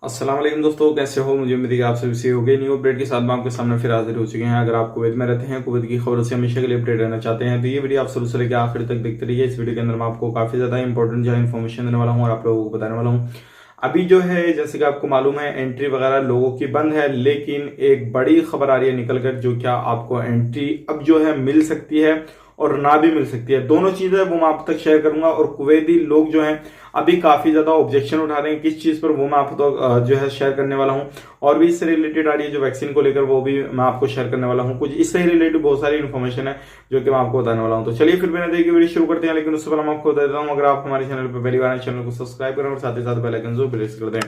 अस्सलाम वालेकुम दोस्तों, कैसे हो? मुझे उम्मीद है कि आप सभी सही हो गए। न्यू अपडेट के साथ मैं आपके सामने फिर हाजिर हो चुके हैं। अगर आप कुवैत में रहते हैं, कुवैत की खबरों से हमेशा के लिए अपडेट रहना चाहते हैं, तो ये वीडियो आप शुरू से लेकर आखिर तक देखते रहिए। इस वीडियो के अंदर मैं आपको काफी ज्यादा इंपॉर्टेंट जो है इन्फॉर्मेशन देने वाला हूँ और आप लोगों को बताने वाला हूँ। अभी जो है, जैसे कि आपको मालूम है, एंट्री वगैरह लोगों की बंद है, लेकिन एक बड़ी खबर आ रही है निकलकर, जो क्या आपको एंट्री अब जो है मिल सकती है और ना भी मिल सकती है। दोनों चीजें वो मैं आप तक शेयर करूंगा। और कुवैती लोग जो हैं अभी काफी ज्यादा ऑब्जेक्शन उठा रहे हैं, किस चीज पर, वो मैं आपको जो है शेयर करने वाला हूं। और भी इससे रिलेटेड आ रही है जो वैक्सीन को लेकर, वो भी मैं आपको शेयर करने वाला हूं। कुछ इससे रिलेटेड बहुत सारी इन्फॉर्मेशन है जो कि मैं आपको बताने वाला हूं। तो चलिए फिर बिना देरी के वीडियो शुरू करते हैं। लेकिन उससे पहले मैं आपको बता देता हूं, अगर आप हमारे चैनल पर पहली बार चैनल को सब्सक्राइब करें और साथ ही साथ बेल आइकन जरूर प्रेस कर दें।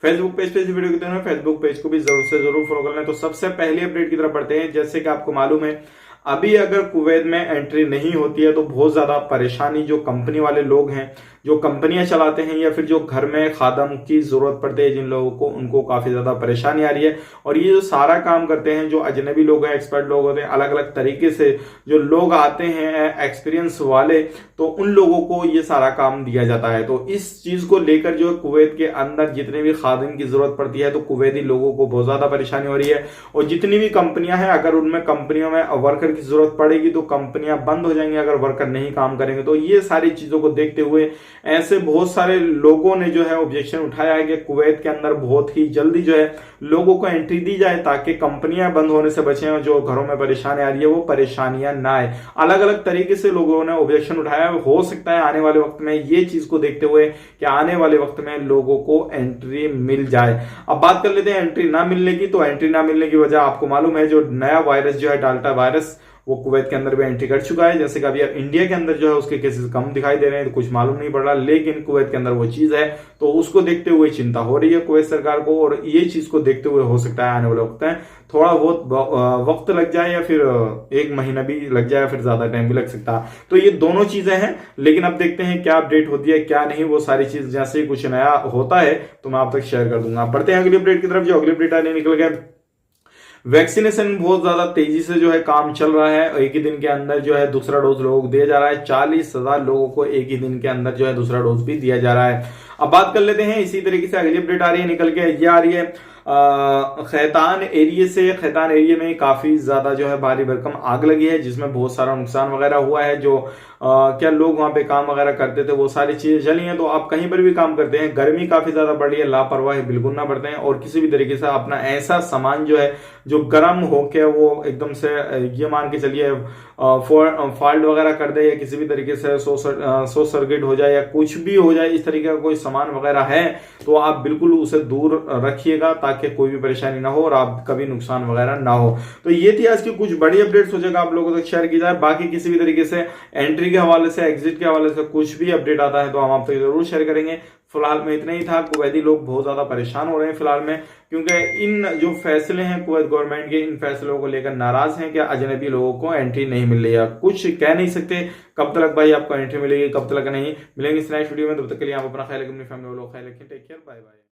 फेसबुक पेज पे इस वीडियो के हैं, फेसबुक पेज को भी जरूर से जरूर फॉलो कर लें। तो सबसे पहली अपडेट की तरफ बढ़ते हैं। जैसे कि आपको मालूम है, अभी अगर कुवैत में एंट्री नहीं होती है तो बहुत ज्यादा परेशानी जो कंपनी वाले लोग हैं, जो कंपनियां चलाते हैं, या फिर जो घर में खादम की जरूरत पड़ती है जिन लोगों को, उनको काफी ज्यादा परेशानी आ रही है। और ये जो सारा काम करते हैं, जो अजनबी लोग हैं, एक्सपर्ट लोग होते हैं, अलग अलग तरीके से जो लोग आते हैं एक्सपीरियंस वाले, तो उन लोगों को ये सारा काम दिया जाता है। तो इस चीज को लेकर जो कुवैत के अंदर जितने भी खादिम की जरूरत पड़ती है, तो कुवैती लोगों को बहुत ज्यादा परेशानी हो रही है। और जितनी भी कंपनियां हैं, अगर उनमें कंपनियों में वर्कर की जरूरत पड़ेगी तो कंपनियां बंद हो जाएंगी अगर वर्कर नहीं काम करेंगे। तो ये सारी चीजों को देखते हुए ऐसे बहुत सारे लोगों ने जो है ऑब्जेक्शन उठाया है कि कुवैत के अंदर बहुत ही जल्दी जो है लोगों को एंट्री दी जाए, ताकि कंपनियां बंद होने से बचें और जो घरों में परेशानी आ रही है वो परेशानियां ना आए। अलग अलग तरीके से लोगों ने ऑब्जेक्शन उठाया। हो सकता है आने वाले वक्त में ये चीज को देखते हुए कि आने वाले वक्त में लोगों को एंट्री मिल जाए। अब बात कर लेते हैं एंट्री ना मिलने की। तो एंट्री ना मिलने की वजह आपको मालूम है, जो नया वायरस जो है डाल्टा वायरस, वो कुवैत के अंदर भी एंट्री कर चुका है। जैसे कि अभी इंडिया के अंदर जो है उसके केसेस कम दिखाई दे रहे हैं, तो कुछ मालूम नहीं पड़ रहा, लेकिन कुवैत के अंदर वो चीज है। तो उसको देखते हुए चिंता हो रही है कुवैत सरकार को, और ये चीज को देखते हुए हो सकता है आने वाले वक्त में थोड़ा बहुत वक्त लग जाए, या फिर एक महीना भी लग जाए, या फिर ज्यादा टाइम भी लग सकता है। तो ये दोनों चीजें हैं, लेकिन अब देखते हैं क्या अपडेट होती है क्या नहीं। वो सारी चीज जैसे ही कुछ नया होता है तो मैं आप तक शेयर कर दूंगा। बढ़ते हैं अगली अपडेट की तरफ। जो अगली अपडेट आने निकल गया, वैक्सीनेशन बहुत ज्यादा तेजी से जो है काम चल रहा है। एक ही दिन के अंदर जो है दूसरा डोज लोगों को दिया जा रहा है। 40,000 लोगों को एक ही दिन के अंदर जो है दूसरा डोज भी दिया जा रहा है। अब बात कर लेते हैं, इसी तरीके से अगली अपडेट आ रही है निकल के, ये आ रही है खैतान एरिया से। खैतान एरिया में काफी ज्यादा जो है भारी भरकम आग लगी है, जिसमें बहुत सारा नुकसान वगैरह हुआ है। जो क्या लोग वहां पे काम वगैरह करते थे वो सारी चीजें जली हैं। तो आप कहीं पर भी काम करते हैं, गर्मी काफी ज्यादा बढ़ रही है, लापरवाही बिल्कुल ना बरतें, और किसी भी तरीके से अपना ऐसा सामान जो है जो गर्म होके वो एकदम से ये मान के चलिए फॉल्ट वगैरह कर दे, या किसी भी तरीके से शॉर्ट सर्किट हो जाए या कुछ भी हो जाए, इस तरीके का कोई सामान वगैरह है तो आप बिल्कुल उसे दूर रखिएगा, ताकि कोई भी परेशानी ना हो और आप कभी नुकसान वगैरह ना हो। तो ये थी आज की कुछ बड़ी अपडेट, सोचेगा आप लोगों तक शेयर की जाए। बाकी किसी भी तरीके से एंट्री के हवाले से, एग्जिट के हवाले से कुछ भी अपडेट आता है तो हम आप तक जरूर शेयर करेंगे। फिलहाल में इतना ही था। कुवैती लोग बहुत ज्यादा परेशान हो रहे हैं फिलहाल में, क्योंकि इन जो फैसले हैं कुवैत गवर्नमेंट के, इन फैसलों को लेकर नाराज हैं कि अजनबी लोगों को एंट्री नहीं मिल रही है। कुछ कह नहीं सकते कब तक भाई आपको एंट्री मिलेगी, कब तक नहीं मिलेंगे। इस नेक्स्ट वीडियो में, तब तक के लिए आप अपना ख्याल रखें, अपनी फैमिली वालों का ख्याल रखें। Take care, bye bye.